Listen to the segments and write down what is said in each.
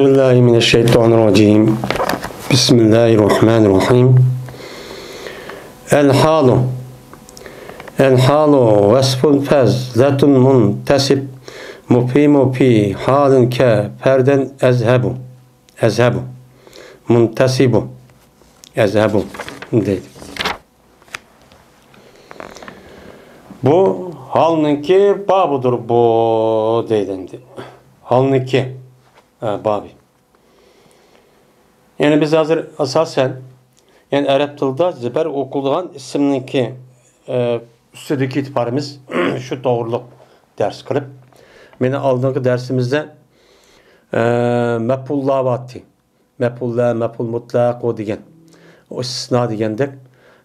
Billahi mineşşeytanirracim. Bismillahirrahmanirrahim. El halu vasfun fez latun muntasib mufimu fi halin ke ferden ezhebu muntasibu ezhebu dedi. Bu halninki babıdır bu deyildi. Halninki babi. Yani biz hazır asasen yani Arap tilda ziber okulduğun isimninki üstüdeki itibarımız şu doğruluk ders kılıp beni aldığım dersimizde mepullavati mepulla mepul mutlak o degen o istisna degendek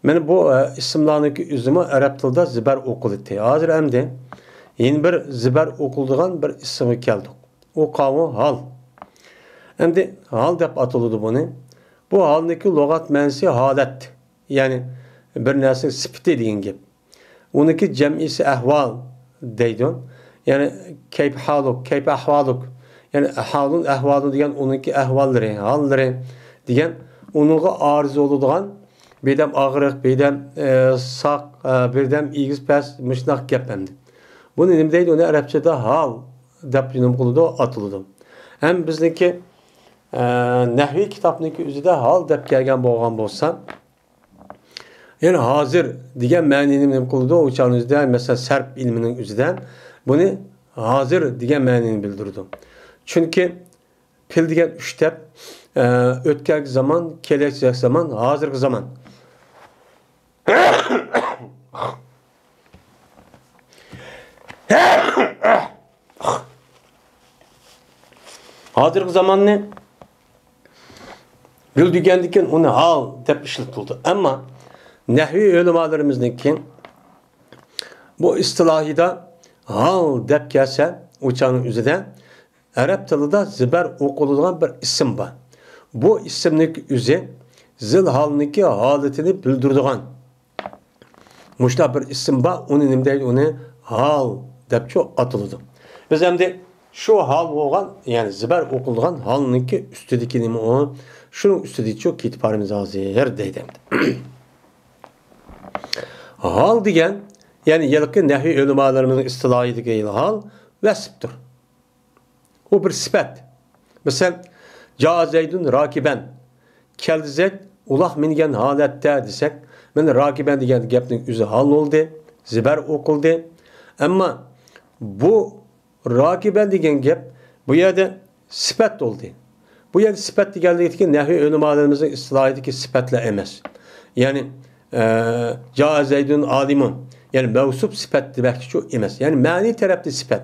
beni bu isimlarındaki üzümü Arap tilda ziber okul etti. Hazır hem de yeni bir ziber okulduğun bir ismi geldi. O kavmu hal. Hem de hal dep atıldı bunu. Bu haldaki logat mensi halet. Yani bir nesne sifti deyin gibi. Onunki cem'isi ehval deydin. Yani keyf haluk, keyf ahvaluk. Yani halun ehvalu diyen onunki ehvalları, halları diyen onunla arız olduğundan birden ağırlık, birden sak, birden iyiz pes, mışnak gepemdi. Bunun elim değil, onu Arapçada hal dep yunum kuludu atıldı. Hem bizdeki Nehvi kitapındaki üzerinde hal dep gelgen boğan bolsa yani hazır diyen məninin kuludu o uçağın üzerinde mesela serp ilminin üzerinden bunu hazır diyen mənini bildirdim. Çünkü pil diyen üç dep ötken zaman, gelecek zaman, hazır zaman. Hazır zaman ne? Bildiğindikken onu hal dep işletildi. Ama nehvi ulemalarımızdaki bu istilahida hal dep gelse uçağın üzerinde Arap tilida ziber okululan bir isim var. Bu isimlik üzü zil halındaki haletini bildirdiğin. Muşta bir isim var. Onun nimde onu hal dep çok atıldı. Biz hem de şu hal olan yani ziber okululan halındaki üstüdeki nimi o. Şunun üstüdeki çok itibarımız hazır deydim. Hal diyen yani yılki nehvi ulemalarımızın istilahideki hal vesiptir. O bir sifet. Mesela Ca Zeydun rakiben keldi Zeyd ulah mingen halette desek ben rakiben diyen gepnin üzü hal oldu. Ziber okuldu. Ama bu rakiben diyen gep bu yerde sifet oldu. Bu yerde sifet geldiği ki nehvi ulemalarımızın istilahideki sifatle emez. Yani Ca Zeydun alimun yani mevsup sifet demek çok emez. Yani mani tarafta sifet.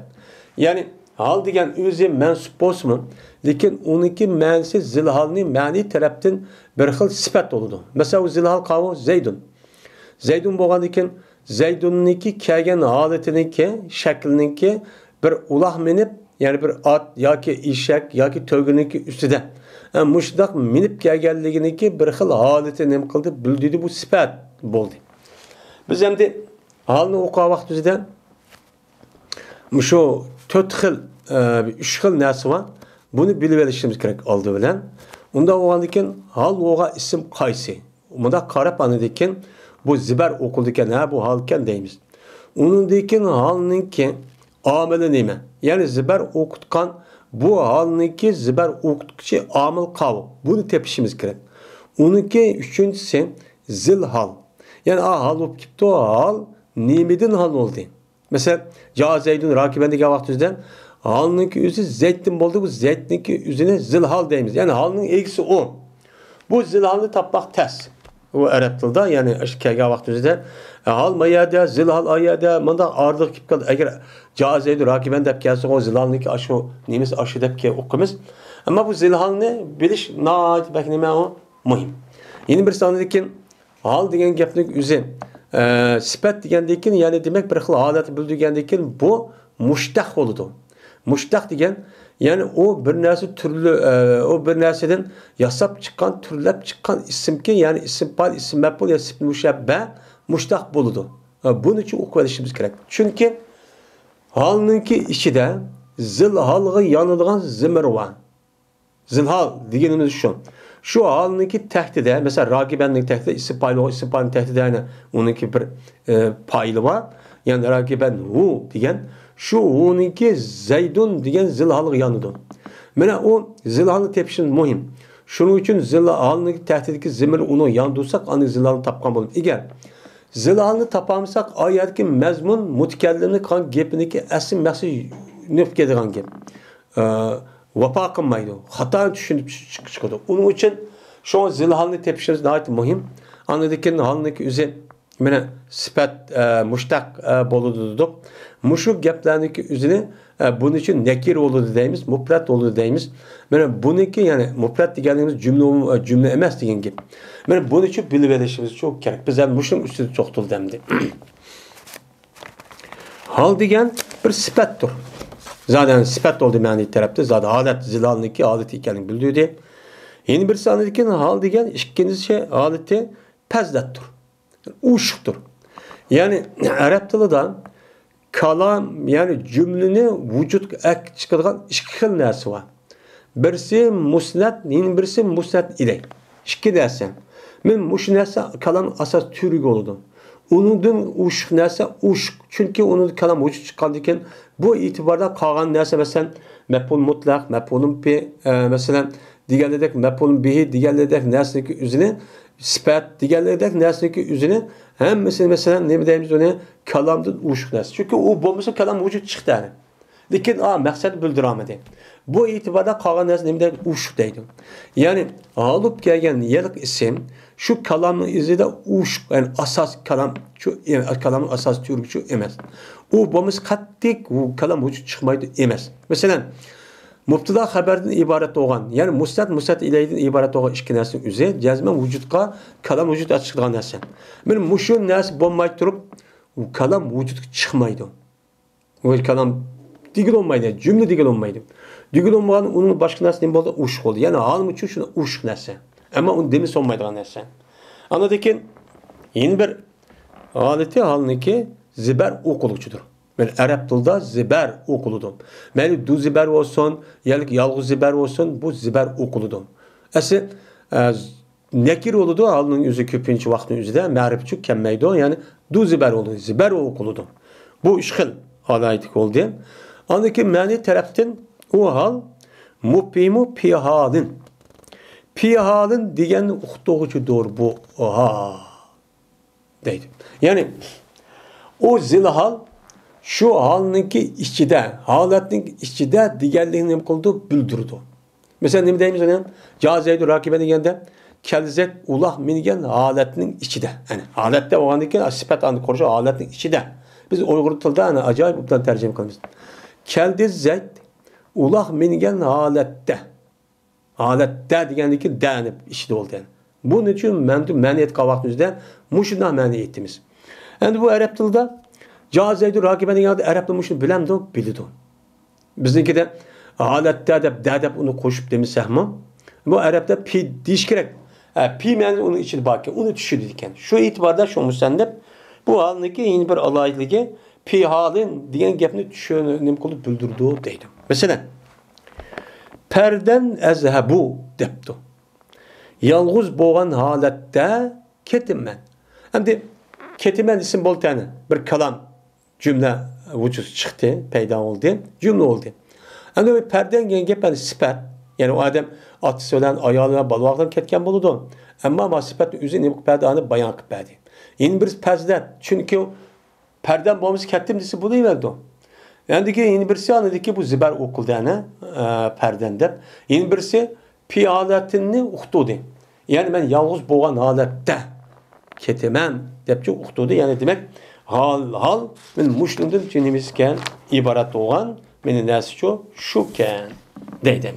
Yani hal diyen üzü mensup olsun. Lakin onunki mensi zilhalini mani taraftan bir xil sifet oldu. Mesela o zilhal kavu Zeydun. Zeydun boğandikin Zeydun'unki kelgen haletiniki şekliniki bir ulah minip yani bir at yaki işek yaki tövgününki üstüde. Yani muşdak minip gelgenliğiniki bir xil haleti nem kıldı bildirdi bu sifat oldu. Biz hem de halini oku vakti üzerinde şu dört xil, üç xil nesi var. Bunu bilip gerek aldı bilen. Onda oğandikin hal oğa isim kaysi. Bunda karap anıdikin bu ziber okuldiken ha bu halken deyimiz. Onun dikin halninki ameli neyme. Yani ziber okutkan bu halninki ziber okutkuçu amel kavu. Bunu tepişimiz gerek. Onunki üçüncüsü zil hal. Yani hal olup gitti o hal nimedin hal oldu. Mesela Ca Zeydun rakibendeki vaktizden halninki üzü Zeyd'in oldu. Bu Zeyd'inki üzüne zil hal deyimiz. Yani halının eksi o. Bu zil halını tapmak ters. O Arap tilda yani aşkaya vaktizde hal mayada zilhal ayada manda ardık gibi kaldı. Eğer Ca Zeydun rakiben dep gelse o zilhalniki aşı nimiz aşı dep ki okumuz. Ama bu zilhal ne biliş naat bekneme o mühim. Yeni bir sanadikin hal degen geplik üzü sifat degendikin yani demek bir xil halat bildigendikin bu muştaq oldu. Muştaq degen yani o bir narsa türlü o bir narsadan yasap çıkan türlep çıkan isim ki yani isim pal isim mef'ul ya isim müşebbe muştaq buludu. Bunun için okuyalışımız gerek. Çünkü halninki içinde zil halgı yanılgan zimir var. Zilhal deganimiz shu halniki tahdide, mesela ragibenlik tahdide isim tahdide yani onunki bir paylı var. Yani ragiben hu degan shu hu'niki Zaydun degan zilhalga yanıdı. Mana o zilhalni tepishimiz muhim. Shuning uchun zilhalni tahdidiki zimir uni yandursak, ani zilhalni topgan bo'lib. Agar zilhalni topamsak, oyatki mazmun mutakallimni qilgan gapiniki asl maqsad nef ketadigan gap. Vafo qilmaydi. Xato tushunib chiqadi. Uning uchun shu zilhalni tepishimiz nihoyat muhim. Anadikin halniki o'zi mana sifat mushtaq bo'ladi dedik. Mushu gaplarniki o'zini bunun için nekir oldu deyimiz, mufrat oldu deyimiz. Mana buniki yani mufrat deganimiz cümle emas degan gap. Mana bunun için bilib olishimiz çok kerak. Biz ham mushun ustida to'xtaldik. Hal degan bir sifatdir. Zaten sifat oldu ma'ni tarafda. Zaten holat zilalniki holat ekanligini bildirdi. Yeni bir sanadikin hal degan ikkinchi holati pazdatdir. Uşuqdir. Yani Arap tilida kalam yani cümleni vücut ek çıkargan iki xil narsa var. Birisi musnat, yeni birisi musnat ile. İki narsa. Men mush narsa kalam asas türü oldu. Onundan uşuq narsa uşuq. Çünkü onun kalam vücut çıkandiken bu itibarda kalgan narsa mesela mef'ul mutlaq, mef'ulun pi mesela diğerlerdeki mef'ulun bihi diğerlerdeki narsadaki üzerine sifat diğerlerdeki narsadaki üzerine hem mesela ne diyeyimiz ona kalamdan uşuq narsa. Çünkü o bulmasa kalam vücut çıktı yani. Lakin maksat bildiramedi. Bu itibarda kalgan narsa ne diyeyim uşuq deydi. Yani alıp gelgen yelik isim şu kalamın izinde uşuq yani asas kalam şu yani kalamın asas türü şu emez. O bulmasa kattik o kalam vücut çıkmaydı emez. Mesela Mubtada haberden ibaret olan, yani musnad ileyden ibaret olan iki narsa üzeri cazmen vücudga kalam vücut açıklayan narsa. Men muşu narsa bo'lmay turib, u kalam vücudga chiqmaydi. O kalam digil olmaydi, cümle digil olmaydi. Digil olmagan onun başka narsa ne bo'ldi? Uşuq oldu. Yani alim uchun shuni uşuq narsa. Ama onu demis olmaydigan narsa. Anladiki yeni bir halniki ziber okulucudur. Ben Arap tilida ziber okuludur. Meni du ziber olsun, yalğız ziber olsun, bu ziber okuludur. Asıl nekir oludu, halının yüzü köpünçü vaktin yüzüde, ma'rifçi kemmeydi o, yani du ziber oludu, ziber okuludur. Bu üç xil halaytik oldu. Andaki mani taraftan o hal mupimu pihalin. Pihalin diyen uqtuğucudur bu oha deydi. Yani o zilhal şu halınki içinde, halatın içinde diğerliğini ne kıldı bildirdi. Mesela ne diyeyim sana? Cazeydu rakibe degende kelzet ulah mingen halatının içinde. Yani halatte o andaki sifat anı konuşuyor halatın içinde. Biz Uygur tilde yani acayip bundan tercüme kılmışız. Keldiz zeyt ulah mingen halatte. Halatte degendeki denip içinde oldu yani. Bunun için meniyet kavakımızda muşundan meniyet ettiğimiz. Yani bu Arap tilde Cazeydu rakibenin yanında Arap olmuşunu bilemdi, bildi. Bizimki de halatte de onu koşup demiş sahmam. Bu Arap'ta pi diş gerek. Pi yani onun içinde bakıyor. Onu düşünürken. Şu itibarda şu müsennep bu halindeki yeni bir alaylığı pi halin diyen gapni düşünüp kılıp bildirdi deydi. Mesela perden ezhebu depti. Yalğız boğan halatte ketimmen. Hem de ketimen isim bol tane bir kalam cümle vücut çıktı, peyda oldu, cümle oldu. Ama bir perden genge ben sifat, yani o adam atı söylen ayağına balvaqdan ketken buludu. Ama sifat üzerine bu perdanı bayan kıpedi. Yeni bir perde, çünkü perden bağımız kettim disi bunu verdi. Yani ki yeni birisi anladı ki bu ziber okulda yani perdende. Yeni birisi pi haletini uqtudu. Yani ben yalğız boğan halette ketemem depçi uqtudu. Yani demek hal men muşlundun cinimizken ibaret olan menin nesi şuken deydim.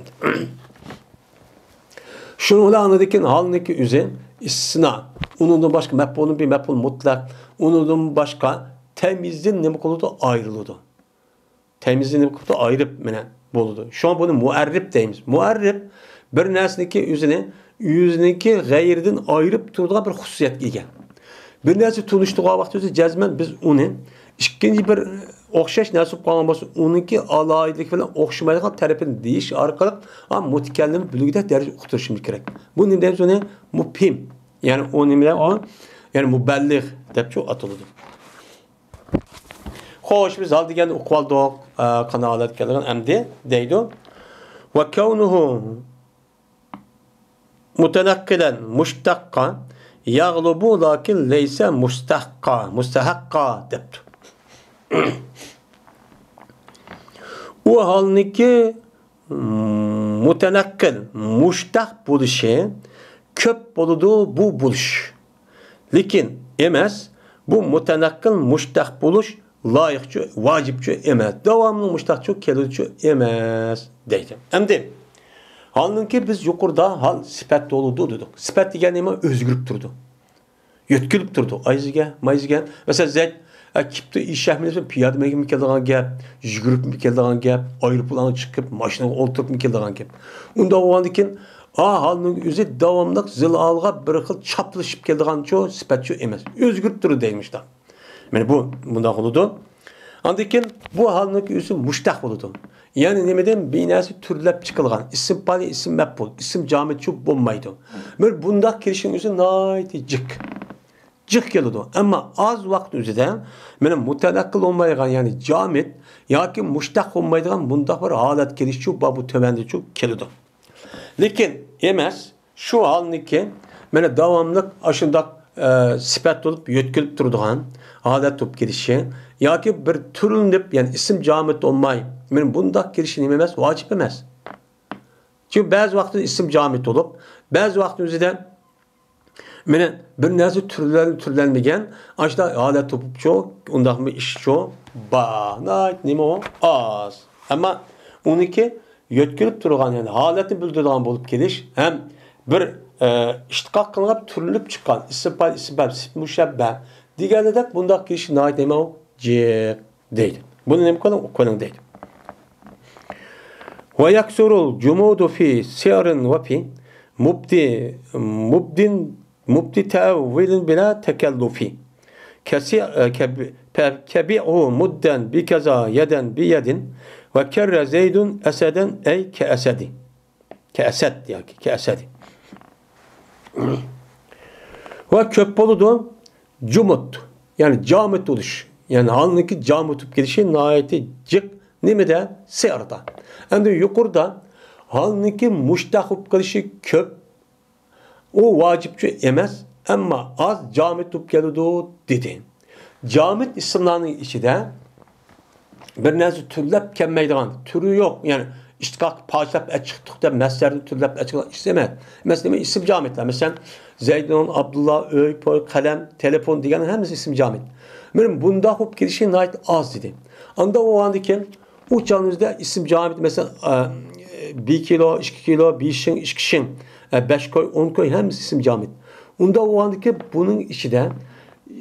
Şunu ola anladık ki halindeki üze istisna. Onun başka mef'ulun bir mef'ul mutlak. Onun başka temizliğin ne koludu ayrıldı. Temizliğin ne koludu ayrıp mene boludu. Şu an bunu muarrib deyimiz. Muarrib bir nesneki yüzündeki gayriden ayrıp durduğu bir hususiyet gegen. Bir nersi tunuştuğa vakti cezmen biz onu ikinci bir o'xshash narsa qolgan bo'lsa, uniki aloyidlik bilan o'xshamaydigan tarafini deyish orqali ham mutakallim bilgida daraja uqtirishimiz kerak. Bu nima deymiz uni? Mufhim. Ya'ni o nimalar o? Ya'ni muballigh deb ataladi. Xo'sh, biz hal deganda o'qib oldik, qanoat qilgan endi deydi. Va kawnuhu mutanaqqilan mushtaqqa yag'lubu lakin laysa mustahaqqa debdi. O halniki mutanaqqil mushtaq bo'lishi ko'p bo'ladi bu bo'lish. Lekin emas, bu mutanaqqil mushtaq bo'lish loyiqchi, vojibchi emas. Davomli mushtaqchi keluvchi emas deydi. Endi halniki biz yuqorida hal sifat bo'ladi dedik. Sifat degani nima? O'zgarib turdi. Yetkilib turdi. Ayziga, mayziga. Masalan, Zayd kipti ishahmini piyoda megim keladigan gap, yugurib keladigan gap, aeroplan chiqib, mashinaga o'tirib keladigan gap. Unda o'g'andikin halning o'zi davomli zilalga bir xil chaplashib keladigancho sifatchi emas. O'zgarib turdi deymişdi. Mana bu bunda bo'ladi. Andikin bu halning o'zi mushtaq bo'ladi. Ya'ni nimadan binasi turlab chiqilgan, ism pali, ism maf'ul, ism jamidchi bo'lmaydi. Mana bunda kirishing o'zi noyati jiq keladi. Ammo az vaqt o'zida mana mutanaqqil olmaydigan, ya'ni jamid yoki mushtaq olmaydigan bunda bir holat kelishchi bu tövendichi keladi. Lekin emas, shu holniki mana davomli ashundoq sifat bo'lib yetkilib turadigan holat bo'lib kelishi yoki bir turinib, ya'ni ism jamid olmay, men bunda kelishi nima emas, vojib emas. Çünkü ba'zi vaqtda ism jamid bo'lib, ba'zi vaqt o'zida mana bir narsa turlanmagan, ashda holat topib cho'q, undaqmi ish cho'q, nima o? Az. Ammo uniki yetkilib turgan, ya'ni holatni bildiradigan bo'lib kelish ham bir ishtiqoq qilinib turilib chiqqan ism pal, ism mushabba deganida bundaq kelish nima o? Jiq deydi. Buni nima qo'ling deydi. Ve yaksurul cumudu fi si'rin ve fi mubdi teavvilin bila tekellufi. Kebi'u mudden bi keza yeden bi yedin ve kerre zeydun eseden ey ke esedi. Ke esed yani ke esedi. Ve köp boludu cumut. Yani camit oluş. Yani halindeki camit olup gelişi nihayeti cık nimede seyarda. Endi yuqorida halniki mushtaq bo'lib qilishi ko'p, u vojibchi emas, ammo az jamid bo'lib keladi dedi. Jamid ismlarning ichida bir narsa turlab kelmaydigan, turi yo'q. Ya'ni ishtiqoq parchalab chiqdik deb masdarni turlab chiqib istemas. Masalan, ism jamidlar. Masalan, Zaydun, Abdullah, öy, poy, qalam, telefon degan hammasi ism jamid. Men bunda bo'lib kelishi nihayat az dedi. Anda o andiki u canınızda isim camid mesela 1 kilo, 2 kilo, 5 kişi, 2 kişi, 5 koy, 10 koy hem isim camid. Unda o andaki bunun içinde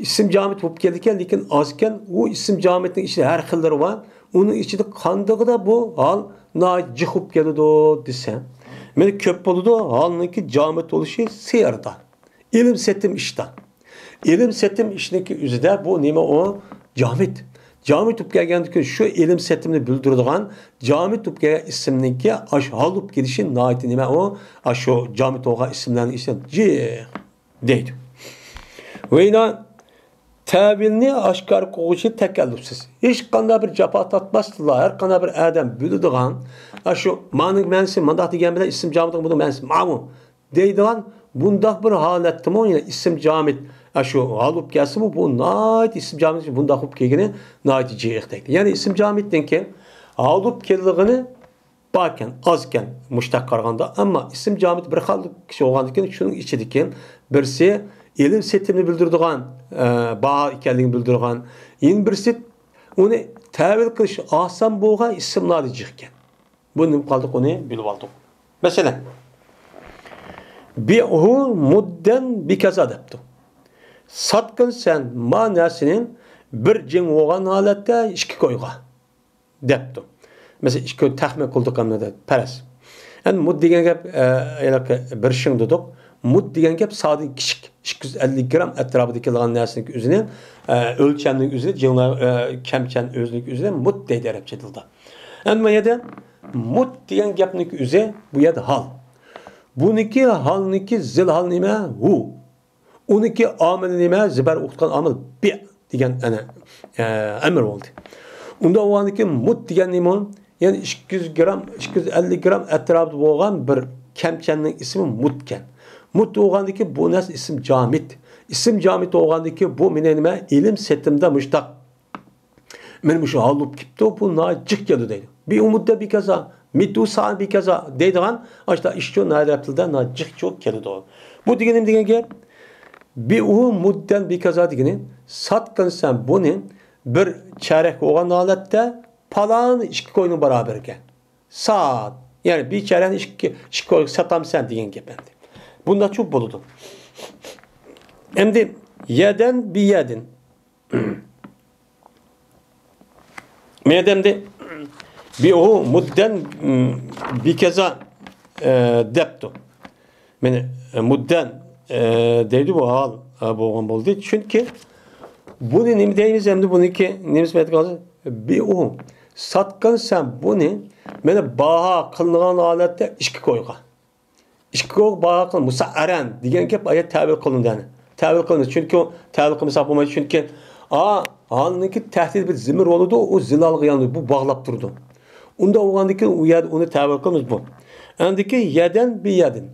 isim camid olup gelirken, lekin azken o isim camidin içinde her xilleri var. Onun içinde kandığı da bu hal nacih olup geldi desem. Meni köp boludu halınki camid oluşu seyirda. İlim setim işte. İlim setim işindeki üzerinde bu nime o camid. Cami tup gelgendeki şu ilim setimini bildirdiğin cami tup gelen isimdeki aşhal tup gelişin naiti nime o aşo cami toğa isimlerini işte deydi. Ve yine tevilini aşkar koğuşu tekellüpsiz. Hiç kanda bir capa tatmazdılar. Her kanda bir adam bildirdiğin aşo manık mensi mandat diyen bile isim cami'den bunu mensi mamu deydiğin bunda bir halettim o yine isim cami şu alıp gelsin bu nait isim camisi bunda alıp gelgeni nait cihektekti. Yani isim camiden ki alıp geldiğini bakken azken muştak karganda ama isim camit bir xallık kişi olgandikken şunun içidikken birisi ilim setimini bildirdiğin bağ ikenliğini bildirdiğin yeni birisi onu tevil kılış asan boğa isimleri cihekken. Bunu kaldık onu bilip aldık. Mesela bi'hu mudden bi kaza depti. Satkın sen manasının bir cin olgan halatda iki koyga depti. Mesela iki koy tahmin kıldık hamlada paras. Yani mut degan gap bir shing dedik. Mut degan gap sadi kichik 250 gram atrofida kelgan narsaning o'zini o'lchamning o'zini kamchan o'zlik o'zini mut deydi arabcha tilda. Endi bu yerda mut degan gapning o'zi bu yerda hal. Buniki halniki zil hal nima? Hu. Uniki amil nima? Zibar o'qitgan amil bi degan ana amr bo'ldi. Unda o'g'aniki mut degan nima? Yani 200 gram, 250 gram atrofida bo'lgan bir kamchanning ismi mutkan. Mut o'g'andiki bu narsa ism jamid. Ism jamid o'g'andiki bu meni nima? Ilm setimda mushtaq. Men shu halub kipto bu najik keldi deydi. Bir umudda bir kaza, mitu sa'an bir kaza deydigan, işte işçi arab tilda najik çok keldi o. Bu deganim degan gap bir muddan bir kaza degani satqin sen bunu bir çarek o'g'an holatda falan ikki koyunun beraber ekan. Saat. Yani bir çaren ikki koyun satam sen degan gap endi. Bunda çok bo'ladi. Endi yeden bir yedin. Medemde bir o mudden bir keza depto. Meni mudden deydi bu hal bo'lgan bo'ldi. Çünkü bunu nima deymiz endi buniki nimiz metqazı bir o satqan sen bunu meni baha qilingan holatda ikki koyga. İkki koy baha qilin musa'aran degan gap ayet tavil qilindi. Tavil qilindi. Çünkü o tavil qilmasa bo'lmaydi. Çünkü halniki tehdit bir zimir oldu o zilalga yandı bu bağlap durdu. Unda o'g'andiki u yer uni tavil qilamiz bu. Andiki yeden bir yedin.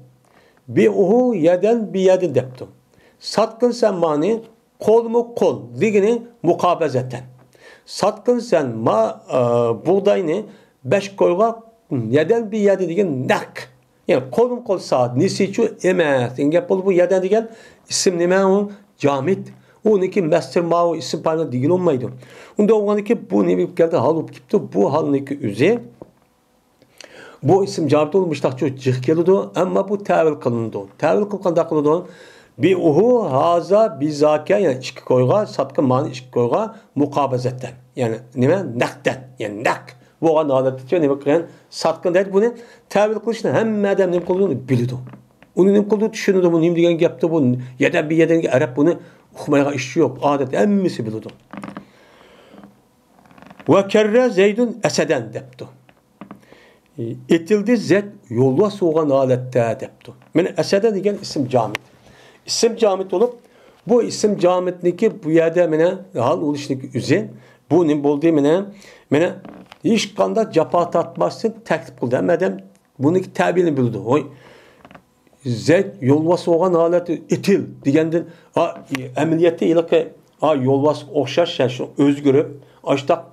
Bir uhu yeden bir yedin depti. Satqin sen mani kolmu kol degini muqabazaten. Satqin sen ma buğdayni 5 koyga yeden bir yedin degan nak. Yani kolum kol saat nisichu emas. Engap bu yeden degan isim nima u? Jamid. Oniki master mao isim payla değil olmaydı. Unda o'g'andiki bu nima geldi hal olup gitdi. Bu halniki o'zi bu isim jamid olmuştaq çok jiq keldi ama bu tavil qilindi. Tavil qilganda qildi. Bir uhu haza bizaka yani ikki koyga satqin ma'ni ikki koyga muqabazatten. Yani nima naqdan yani naq bo'lgan holatda nima qilgan satqin deydi buni tavil qilishni hamma odam nima qilganini biladi. Uni nima qildi tushunadi bu nima degan gapda bu yedan bir yedanga arab buni uqmayga işi yok. Adet emmisi bildi. Ve kerre Zeydun eseden depti. Etildi zet yolva soğan alette depti. Mene eseden degan isim camid. İsim camid olup bu isim camidniki bu yerde mene hal oluşniki üze bu nim boldu mene hiç kanda capa tatmasın teklif kıldı. Hem buniki tabiini bildi. Oy zet yolva soğan aleti etil degenden ameliyatı ilaki yolvas okşaş yani özgürüp açtak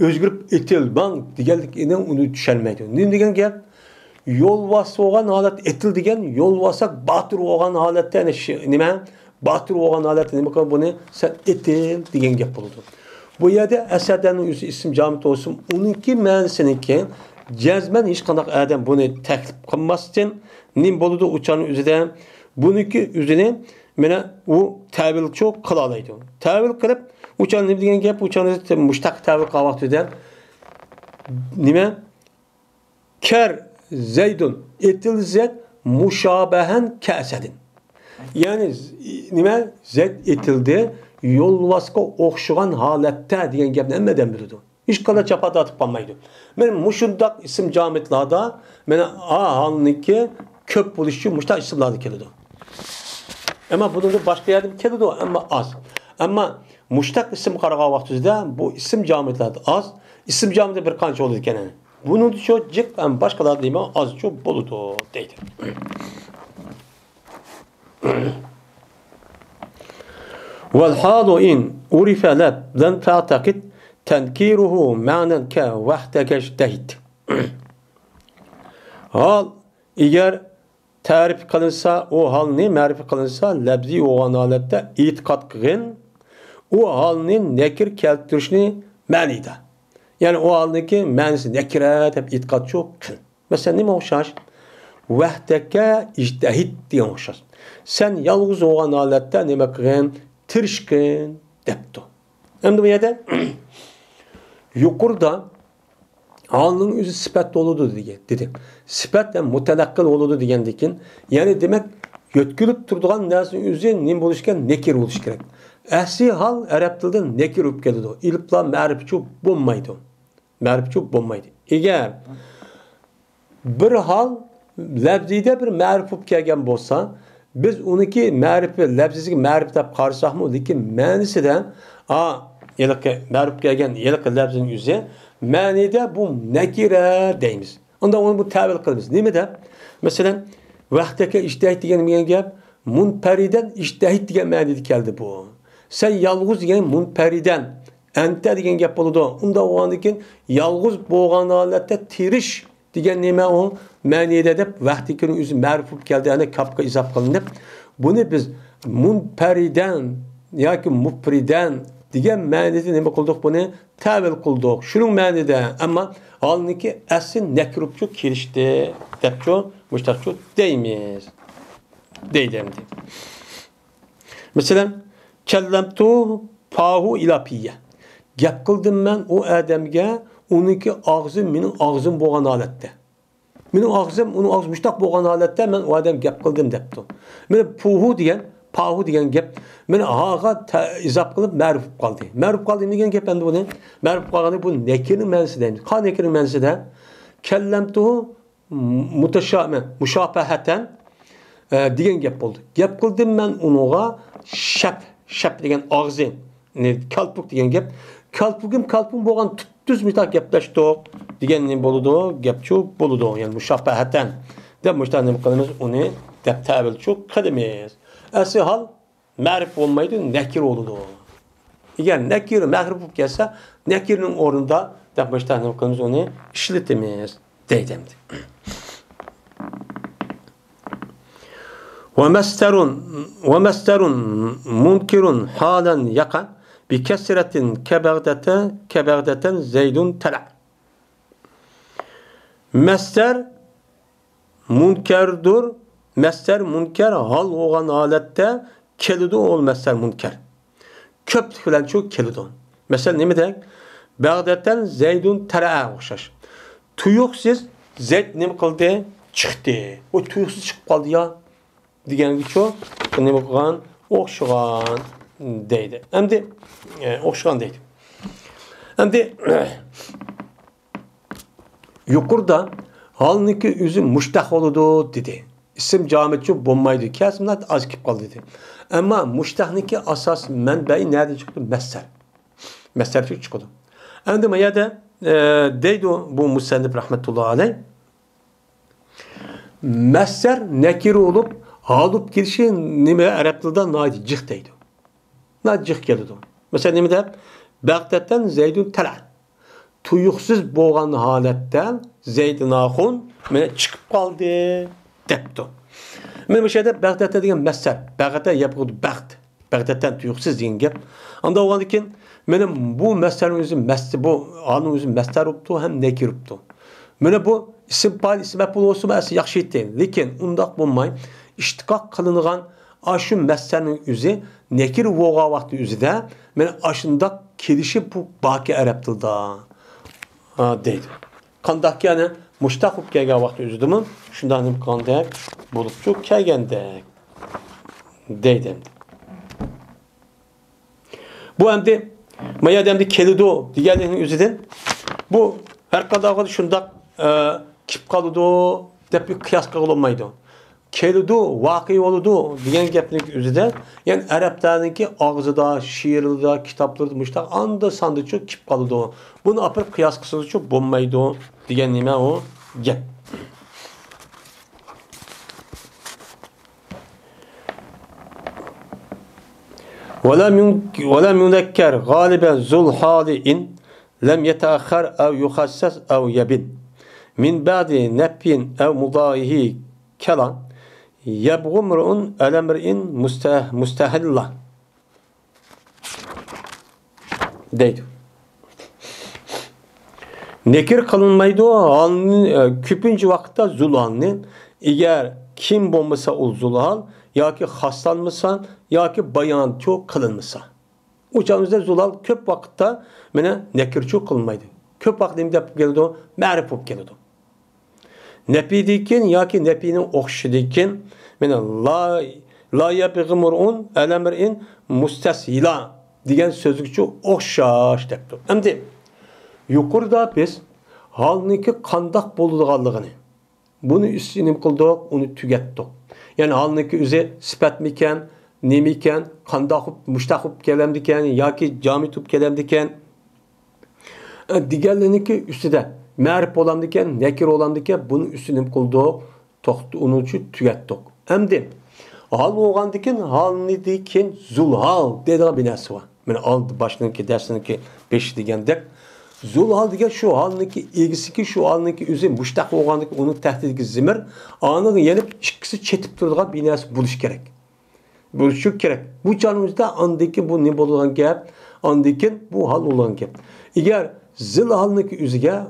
özgürüp etil ben degeldik inen onu düşermeydi. Ne degen gap yolvas soğan halet etil degen yolvasak batır oğan halette nima batır oğan halette nima bunu sen etil degen gap buldu. Bu yerde eserden isim camid olsun onunki ma'nisiniki cezmen hiç kandak adam bunu teklif kılmasın nim boludu uçanın üzerinde bununki üzerine mene u tavil çok kılalaydı. Tavil kılıp uçanın ne degan gap uçanın mushtaq tavil qavaqtida nima ker Zeydun etil zet muşabahan kasadin. Yani nima zet etildi yolvaska o'xshagan holatda degan gapni hammadan biladi. Hiç kadar çapada atıp kalmaydı. Men muşundak isim camidlarda mena halniki köp buluşu muştaq isimlarda keladi. Ama bunun da başka yerden keladi ama az. Ama muştaq isim qaragan vaqtida bu isim camidlarda az. İsim camide bir qancha bo'ladi ekan. Bunun çok jiq ham boshqalar deyman az çok bo'ladi deydi. Vel halu in urifa lab lan ta'taqid tenkiruhu ma'nan ka vahdakash dahid. Hal eğer tarif kılınsa o hal ne ma'rif kılınsa labzi olan holatda etiqod qilgan o halning nekir keltirishni ma'nida. Yani o haldaki ma'nisi nekira deb etiqod çok. Mesela nima o'xshash? Vahdaka ijtahid degan o'xshash. Sen yalnız olan holatda nima qilgan? Tirishqin debdi. Endi bu yerda yuqorida halının özü sifat oludu dedi. Sifat hem mutelakkil oludu degendekin. Yani demek yötkülüp turduğan narsanın özü ne buluşken nekir buluş gerek. Asli hal Arap tilida nekir bo'lib keladi. İlipla ma'rifchi bo'lmaydi. Ma'rifchi bo'lmaydi. Eğer bir hal lafzida bir ma'rif bo'lib kelgan bo'lsa, biz uniki ma'rifi lafziga ma'rif deb qarasaqmi, lekin ma'nisida yiliqi ma'rif kelgan yiliqi lafzining o'zi ma'nida bu nakira deymiz. Unda onu bu ta'bil qilamiz. Nima deb? Masalan, vaqtdagi ijtihod degan gap munfariden ijtihod degan ma'noda keldi bu. Sen yalğız degan munfariden anta degan gap bo'ladi. Unda o'g'andikin yalğız bo'lgan holatda tirish degan nima u ma'nida deb vaqtdagi o'zi ma'rif bo'lib keldi, ana kapga izof qilinib, buni biz munfariden yoki mufridan degan ma'noda nima qildik, buni ta'bil qildik. Shuning ma'nida, ammo holniki asl nakrubchu kelishdi debchu mushtaqchu deymiz. Deydimdi. Masalan, kellamtu fahu ilapiye. Gap qildim men o odamga, uniki og'zi mening og'zim bo'lgan holatda. Mening og'zim uning og'zi mushtaq bo'lgan holatda men o odam gap qildim debdi. Mana pahu degan gap meni haga izof qilib ma'rif qoldi. Ma'rif qoldi degan gap endi buni ma'rif qolgani bu nekirning ma'nosida deymiz. Qani nekirning ma'nosida kellamtu mushafahatan degan gap bo'ldi. Gap qildim men unuga shap degan og'zi, kalpuk degan gap. Kalpugim bo'lgan tuz mutaq gaplashdik degan nima bo'ladi? Gapchu bo'ladi. Ya'ni mushafahatan deb mushtani qilamiz, uni deb ta'bilchu qilamiz. Asli hal ma'rif bo'lmaydi, nakir bo'ladi. Agar nakir ma'rif bo'lib kelsa, nakirning o'rnida deb mushtani qilamiz, uni ishlatamiz deydimdi. ومستر منكر حالا يقع بكسرة كبغدة زيد تلع. Mester munkerdur. Mester munker hal olan halette kelidi ol mester munker. Köp filan çok kelidi. Mesela ne mi demek? Bagdad'dan Zeydun tera'a okşaş. Tuyuksuz Zeyd ne mi kıldı? Çıktı. O tuyuksuz çıkıp kaldı ya. Diyen geçiyor. Ne mi kılan? Okşağan deydi. Hem de okşağan deydi. Hem de yukarıda halniki üzüm muştaq oludu dedi. İsim cametçi bombaydı. Kesimler az kip kaldı dedi. Ama muştaqniki asas menbeyi nerede çıktı? Messer. Messer çıktı. Hem de mayada deydi bu musennif rahmetullahi aleyh. Messer nekir olup alıp girişi nime Araplı'da nadi cih deydi. Nadi cih geldi. Mesela nime de Bagdad'dan Zeydun Tala. Tuyuksuz boğan haletten Zeyd-i Nahun çıkıp kaldı depti. Men bu şeyde Bagdad'da degan messer. Bagdad'da yapıldı Bagd. Bagdad'dan tuyuksuz degan gap. Anda oğandikin benim bu messerin özü bu anın özü messer optu hem nekir optu. Mene bu isim pal isim pul olsun asıl yaxşı etdi. Lekin undaq bo'lmay iştiqaq qılınğan aşın messerin özü nekir voğa vaqti özüde men aşındaq kelişip bu baki Arap tilda deydi. Qandaq yani mushtaq bo'lib kelgan vaqti özüdimi? Shundan qandaq bo'libchu kelgandek deydi. Bu endi mayadamda kelido deganning o'zidan bu har qanday shundaq kip qoladi deb qiyos qilolmaydi. Kelido voqea bo'ladi degan gapning o'zida, ya'ni arablarniki og'zida, she'rida, kitoblarda mushtaq anda sandichu kip qoladi. Buni apirib qiyos qilsachu bo'lmaydi degan nima u gap. ولم يذكر غالبا ذو الحال إن لم يتأخر أو يخصص أو يبن من بعد نفي أو مضاهه كلام يبغى امرؤ على امرئ مستهلا deydi. Nekir kılınmaydı o küpüncü vakitte zulhanın eğer kim bulmasa o zulhal ya ki hastalanmışsa ya ki bayan çok kılınmışsa. O canımızda zulhal köp vakitte mene nekir çok kılınmaydı. Köp vaqt nima deb keldi? Ma'rif bo'lib keldi. Nepidikin yoki nepini o'qishidikin mana la yabg'imurun alamrin mustasila degan so'zga o'xshash debdi. Endi yuqorida biz halniki qandoq bo'ladiganligini buni üstüne qildik, uni tugatdik. Ya'ni halniki o'zi sifatmikan, nemikan, qandoq mushtaqib kelamdikan yoki jamit bo'lib kelamdikan deganlarniki ustida ma'rif bo'lamdikan, nakir bo'lamdikan, buni üstüne qildik, to'xtib uni uchun tugatdik. Endi hal bo'lgandikan, halnidikin zulhal deydigan bir narsa bor. Mana oldi boshlanki darsiniki 5 degandek zulhal degan shu halniki egisiki shu halniki o'zi mushtaq bo'lgandiki uni tahdidga zimir aniq yenib ikkisi chetib turadigan bir narsa bo'lish kerak. Bo'lishi kerak. Bu jonimizda andiki bu ne bo'lgan gap, andikin bu hal bo'lgan gap. Agar zilhalniki o'ziga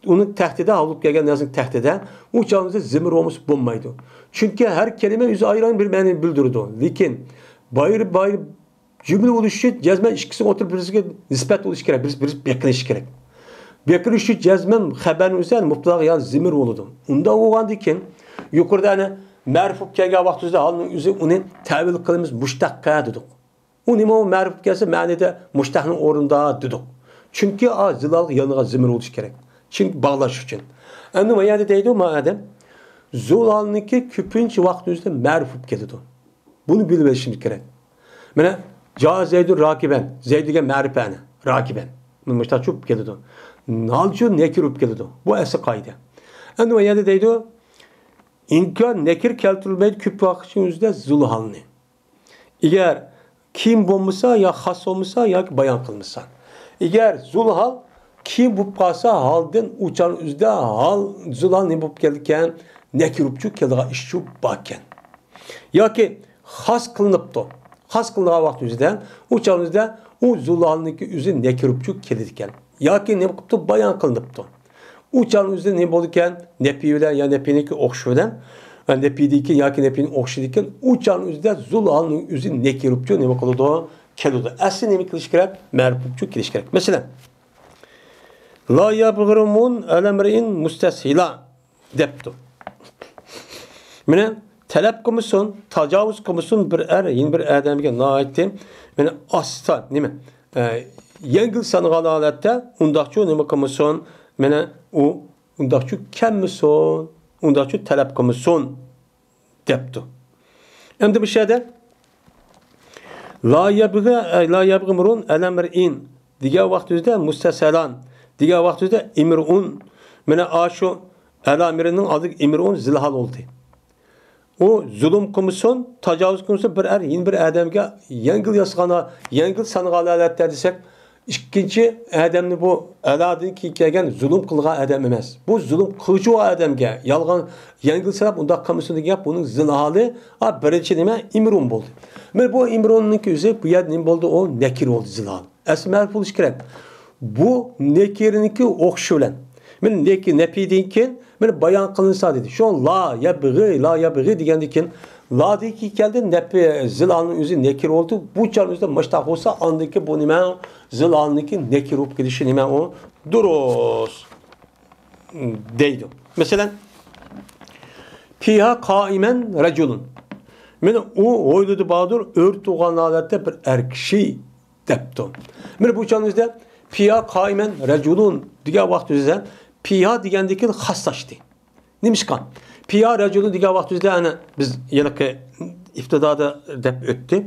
uni tahdida olib kelgan narsa tahdida u jonimizda zimir bo'lmaydi. Chunki har kelime o'zi ayron bir ma'ni bildiradi. Lekin bayır cümle oluşu cezmen ikisini oturup birisiga nisbat oluş kerak, birisi bekiliş kerak. Bekiliş için cezmen haberin üzerine mutlaka yani zimir oludu. Unda oğandikin yukarıda hani ma'rifub kelgan vaqtimizda halning o'zi uni ta'vil qilamiz mushtaqqa dedik. U nima o ma'rifub kelsa ma'nida mushtaqning o'rnida dedik. Chunki zilal yoniga zimir bo'lish kerak. Chunki bog'lash uchun. Endi nima yerda deydi u madam zulalniki ko'pincha vaqtimizda ma'rifub keladi. Buni bilib olishimiz kerak. Mana ja Zeydun rakiben. Zeyd degan ma'rifani, rakiben. Buni mushtaqchub keladi. Nalchu nekirub keladi. Bu asli qoida. Endi nima yerda deydi İnkar nekir keltirilmeydi küp vakitçimizde zulhalni. Eğer kim bulmuşsa ya has olmuşsa ya bayan kılmışsa. Eğer zulhal kim bu kalsa halden uçan üzde hal zulhal ne bulup gelirken nekir upçuk keldiğe işçu bakken. Ya ki has kılınıptı. Has kılınığa vaktimizde uçan üzde o zulhalniki üzü nekir upçuk gelirken. Ya ki ne bulup bayan kılınıptı. Uçan üzde ne bolurken nepiyle ya nepiniki okşudan nepidiki ya ki nepinin okşudikken uçan üzde zulhalın üzü nekirupçu ne bakıldı keludu. Asli ne kiliş gerek? Merpupçu kiliş gerek. Mesela la yabgırumun elemre'in musteshila deptu. Mene talep kılmışsın, tacavuz kılmışsın yeni bir adamga naittim. Mene asla değil mi? Yengil sanıgalı alette undakçu ne kılmışsın? Mene o undakçu kemmisin, undakçu talep kılmışsın deptu. Hem de bir şeyde la yabgımurun elemre'in diğer vaktimizde musteselan diğer vaktimizde imrun mene aşu elamirinin adı imrun zilhal oldu. O zulüm kılmışsın, tacavuz kılmışsın yeni bir adamga yengil yasğana, yengil sanıgalı aletler desek İkinci adamni bu aladın ki kelgan zulüm qilgan adam emas. Bu zulüm qiluvchi odamga yolg'on yengilsirab unda qilmisin degan buning zilholi birinchi nima imron bo'ldi. Mana bu imronniki o'zi bu yer nima bo'ldi? O nakir bo'ldi zilhol. Asmal bo'lish kerak. Bu nakirniki o'qishi bilan. Mana neki nepidan keyin mana bayon qilinsa dedi. Shu la yabghi degandan keyin la deki keldi nepi zilhalning o'zi nakir oldu. Bu charmizda mushtaq bo'lsa andiki bu nima zilhalniki nekir olup gidişi nime o duruz deydi. Mesela piha kaimen reculun. Mene o oyludu bağdır ört oğan alette bir erkişi depti. Mene bu çanızda piha kaimen reculun diye vaktizde piha digendeki haslaştı. Nimişkan. Piha reculun diye vaktizde hani biz yelaki iftidada dep öttü.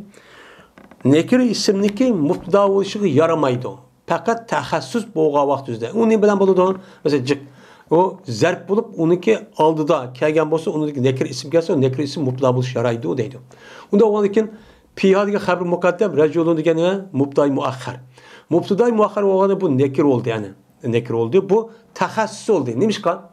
Nekir isimniki mubtada oluşu yaramaydı. Fakat tahassus bo'lgan vaqtida. Uni bilan bo'ladi. Mesela cik o zarf bulup uniki aldıda kelgan bo'lsa, uniki nekir isim kelsa, nekir isim mubtada bo'lish yaraydi deydi. Unda o'g'anlikin piha degan xabar muqaddam, rajulun degani mubtada muakhar. Mubtada muakhar bo'lganda bu nekir oldu yani. Nekir oldu. Bu tahassus oldu. Nimişkan?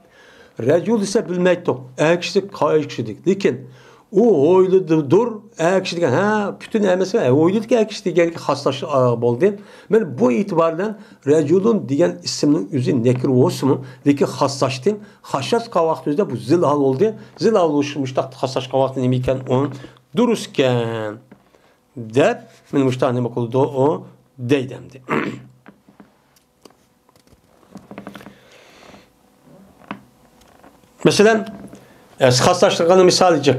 Rajul ise bilmeydi. Ekşi kayıkşidik. Lekin o oyludur, ekşi degan, bütün emesi oyludur ki ekşi degan xaslaşı bo'ldi. Men bu itibardan rajulun degan ismning o'zi nekir olsun, lekin xaslashdi. Xaslash vaqtida bu zilhal oldu. Zilhal oluşmuştaq xaslash vaqtida nima ekan, on duruskan. Deb men mushtaq nima qildi o deydimdi. Mesela xaslaştırğanı misal edecek.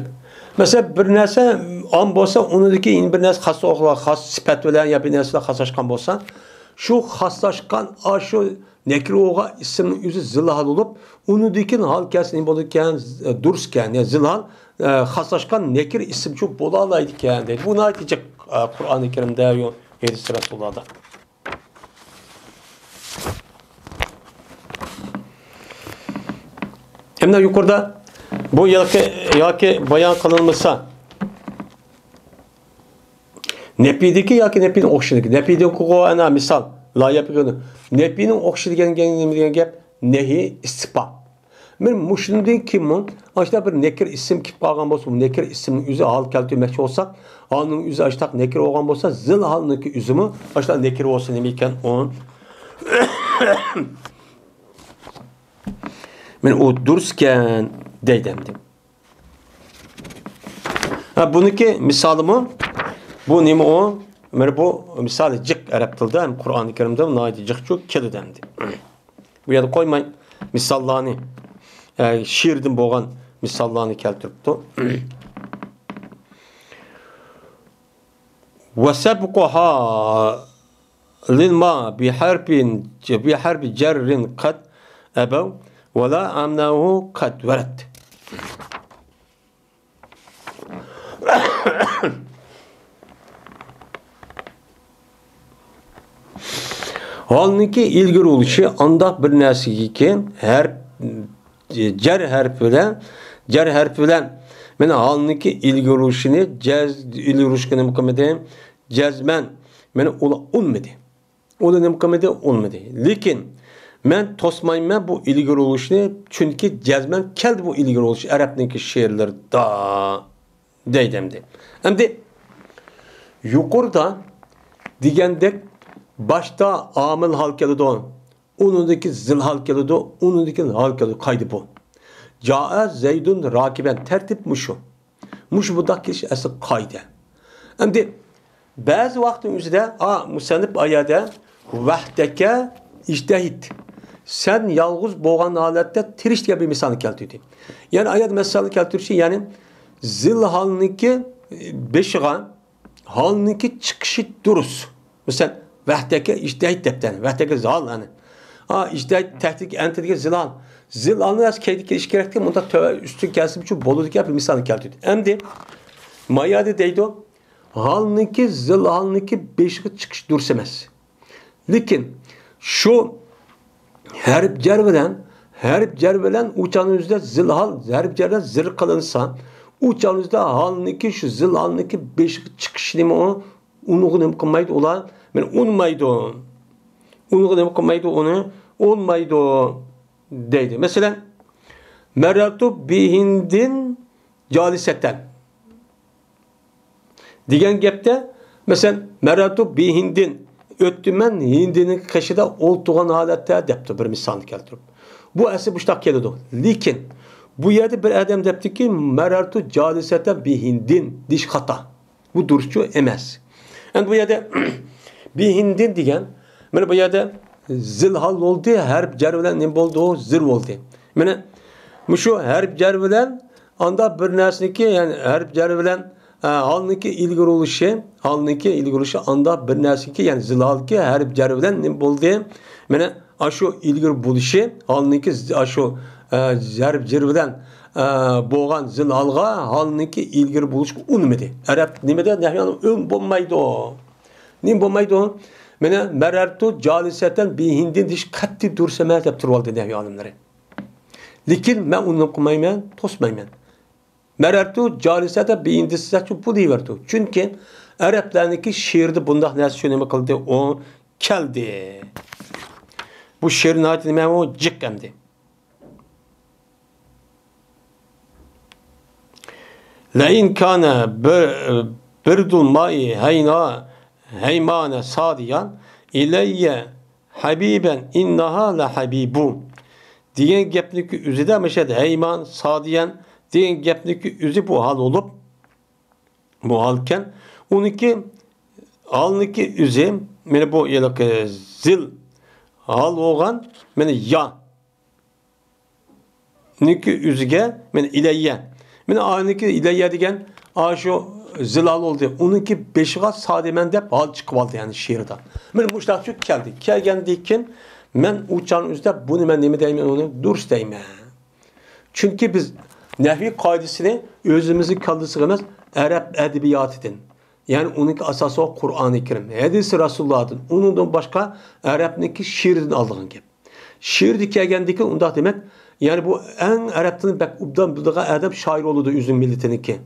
Mesela bir narsa an bolsa, onudaki bir narsa xas oqlar, xas sifat bilen ya bir narsa xaslaşkan bolsa, şu xaslaşkan şu nekri oğa isimnin yüzü zilhal olup, onudaki hal kesin bolurken dursken, yani zilhal xaslaşkan nekir isim çok bolalaydıken dedi. Bunu aytacak Kur'an-ı Kerim'de 7 sırasında. Hem de yukarıda bu yaki bayan kılınmışsa nepideki yaki nepinin okşideki. Nepideki o ana misal la yapıyorum. Nepinin okşidigen gap nehi istipa. Men muşundin kimun aşta bir nekir isim kip bağlan bolsa, nekir ismin yüzü hal keltürmekçi olsa, halının yüzü aşta nekir olgan bolsa, zil halındaki yüzümü aşta nekir olsa nemeyken onun men o dursken deydemdim. Ha bununki misalımı bu nime o? Men bu misal cık Arap tilde hem Kur'an-ı Kerim'de naydi cık çok kedi demdi. Bu yada koymayın misallarını şiirden boğan misallarını keltiripti. Ve sebkuha lilma biharbi cerrin kad ebev ve la amnahu kad veret. Halbuki ilgili oluşu anda bir nesli ki her cer harfi bilen men halbuki ilgili oluşunu ilgili oluşunu mukamede cezmen men ola olmadı. O da ne mukamede olmadı. Lakin men tosmayma bu ilgili oluşunu çünkü cezmen keldi bu ilgili oluşu Arap'taki şiirler da deydemdi. Hem de yukarıda digendek başta amil halkalı da onundaki zil halkalı da onundaki halkalı kaydı bu. Ca'a zeydun rakiben tertip muşu. Muş bu da kişi asıl kaydı. Hem de bazı vaktin üzerinde musannif ayada vahdeke ictehid. Sen yalğız boğan halette tirişt gibi bir misal keltirdi. Yani ayet misal keltirişi yani zil halındaki beşiğe halındaki çıkışı durus. Mesela vahdeke ictehid depten. Vahdeke zal yani. İctehid tehdik entedike zilal. Zilalını az keydik iş gerekti. Bunda tövbe üstün gelsin için boluduk bir misal keltirdi. Hem de mayade deydi o. Halındaki zil halındaki beşiğe çıkış dursemez. Lakin şu harf cervelen uçanızda zilhal harf cervelen zir kalınsa uçanızda halındaki şu zil halındaki beşik çıkışını o onu kılmaydı olan ben unmaydı onu kılmaydı onu olmaydı deydi. Mesela meratu bihindin calisetten diyen gepte mesela meratu bihindin öttümen hindinin kaşıda oltuğan halette depti bir misal keltirip. Bu esi bu ştak kelidi. Lakin bu yerde bir adam depti ki merartu calisete bir hindin diş hata. Bu duruşçu emez. Yani bu yerde bir hindin diyen bu yerde zilhal oldu harp cervelen ne oldu zir oldu. Yani şu harp cervelen anda bir nesniki yani harp cervelen halındaki ilgili oluşu anda bir nesniki yani zilhalki her cerveden ne buldu? Yani aşu ilgili buluşu halındaki aşu cerveden boğan zilhalga halındaki ilgili buluş unmadı. Arap nimede nehyan bulmaydı o. Ne bulmaydı? Yani merartu caliseten bir hindin diş katti dursemez yaptırıldı nehyanımları. Lakin ben onu okumayım, tosmayım. Merartu calisete bir indisizatçı bu diyordu. Çünkü Araplarındaki şiirde bundan nasıl şöyle kıldı o keldi. Bu şiirin adını o cikkemdi. La in kana birdul mai heymane sadiyan ileyye habiben innaha la habibu diyen gepniki üzide meşed heyman sadiyan diyen gepniki üzü bu hal olup bu halken onunki alniki üzü meni bu yelak zil hal olgan meni ya niki yüzüge men ilayya. Men aniki ilayya degan şu zilal oldu. Onunki beşiğe sademen dep hal çıkıp aldı yani şiirde. Men bu şarkı geldi. Kelgendikken men uçan üzde bunu men nemi deymen onu durst deymen. Çünkü biz nehvi kaidesini özümüzü kaldısığımız Arap edebiyatıdın. Yani onun asası o Kur'an-ı Kerim. Hadis-i Resulullah'ın. Onundan başka Arap'nınki şiirden aldığın gibi. Şiir kelgendiki onda demek yani bu en Arap'tan bak ubdan bulduğu edeb şair oldu üzüm milletininki.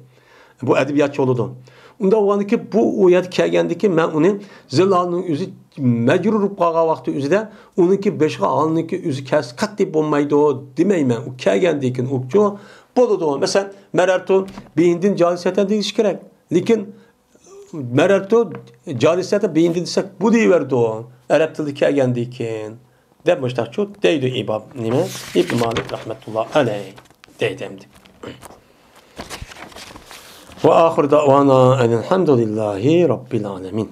Bu edebiyatçı oldu. Onda o anki bu uyat kelgendiki men onun zilalının üzü mecrur qağa vakti üzüde onunki beşqa alnınki üzü kes qatti bolmaydı o demeymen. O kelgendikin okçu boludu. Mesela merartu beyindin caliseten deyiş gerek. Lakin merartu calisete beyindin desek bu deyiverdi o. Arap tili kelgendikin. Demişler çok deydi İbab nime? İbn Malik rahmetullah aleyh deydemdi. Ve ahir davana elhamdülillahi rabbil alemin.